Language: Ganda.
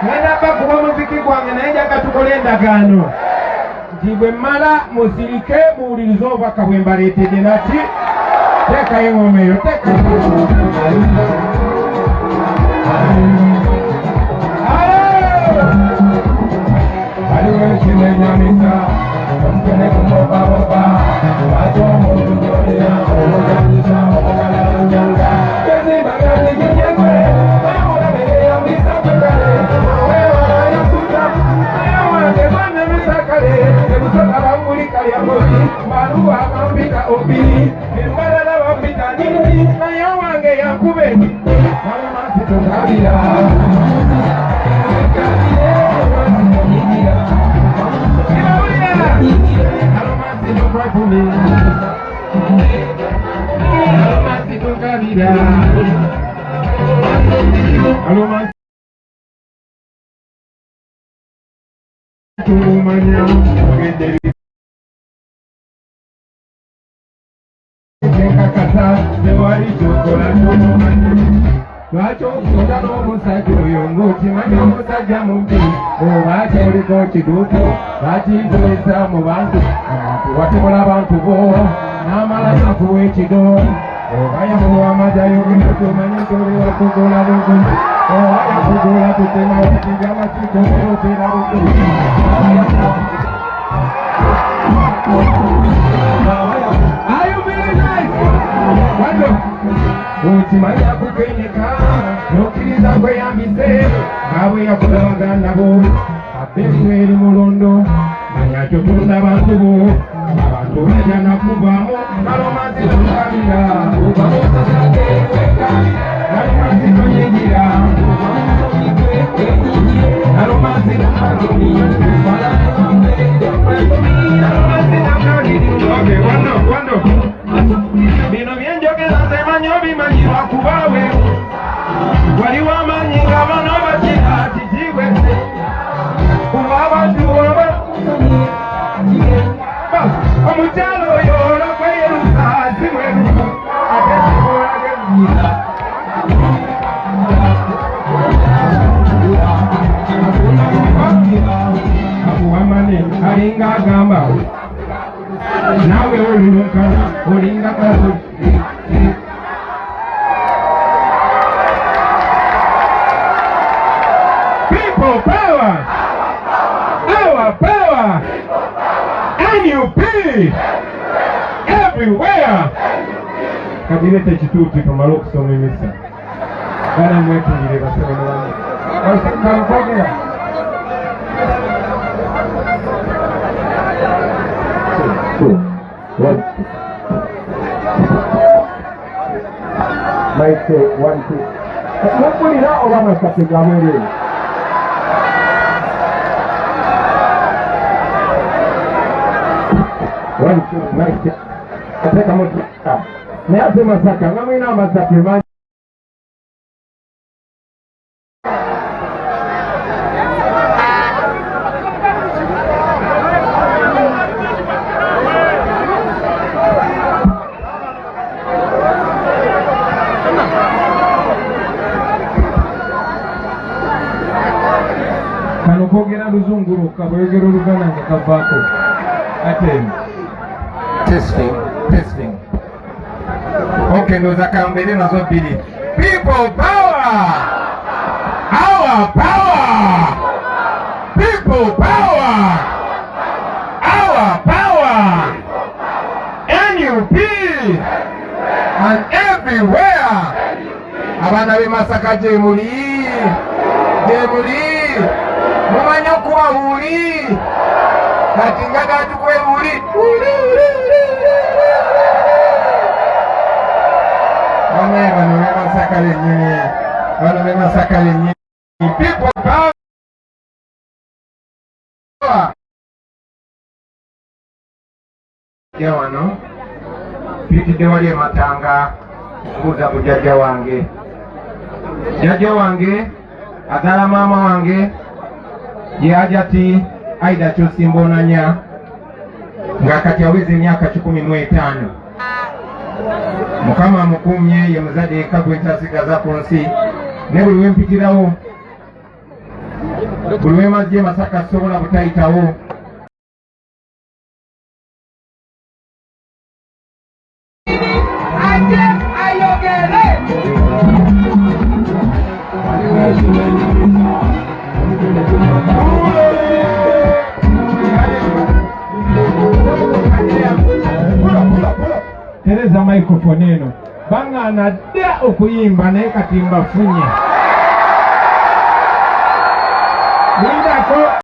Ngenda bakuba muziki gwange naye njagala tukole endagaano. Nti bwe mmala musirike muwulirize obubaka bwe mbaleetedde nati teekayo engoma eyo teeka. Waliwo ekimenyamisa omukene kumobamoba ate omuntu gyolina omujanyisa omugalalanyanga ezibagaziginyegwe ayamulabeeyambisa kwegale wewalayakuta ayawange banemisakale ebusoka bamulika lyamobi maluwa bambika obiri embalala bambika nini naye wange yakube nalemansitokabira Lwaki okunda n'omusajja oyo ng'okimanyi omusajja mubbi obwaki oliko kiduuko lwakiyigulisa mu bantu watibula abantu bo n'amala nakuwa ekido oba yamuwa amajayo omanyi nti oli wakugula bugumu oba yakugula tutema okutibya amasiko oteera bugumu okimanyi akukenyeka n'okkiriza kweyambise nga bwe yakulabaga nabo abeesu eri mulondo manya kyotunda abantu bo abantu bajja nakuvaamu nalomansi tukabira nalomansi tonyigira nalomansi nakagiri wando bino byenjogeza nzemanyi obimanyirwa kubawe waliwo amanyi nga bano bakira kikibwe kuba abantu oba omukyalo oyo olwakweyerusa zimweru ate zikolagezira akuwamane alinga agamba nawe olulunkana olinga kazo people power our power NUP everywhere kabirete kituuti tumala okusoma emisa bana mwetungire basebeneramu osakamukogera Might say 1, 2. Hopefully that over my category. 1, 2, might say. I take a much. May I say massacre? I'm in a massacre, man. Kogera luzunguruka bwegero lugana ngakavako atem testing okay noza kambere nazo bili people power our power people power our power NUP and everywhere abana b'Masaka jemuli mumanya kuba uli kati ngaga tukwe uli bano b'Masaka lenye people power yawano pitide wali matanga kuza kujajja wange agala mama wange yajati aida Kyosimbonanya nga kati aweze emyaka 15 mukama amukumye ye muzadde ekagwe ntasigaza ku nsi ne buli wempitirawo buli wemazze Masaka sobola butayitawo. Ate ayogere tereza microphone eno bangana dda okuyimba naye kati mbafunye.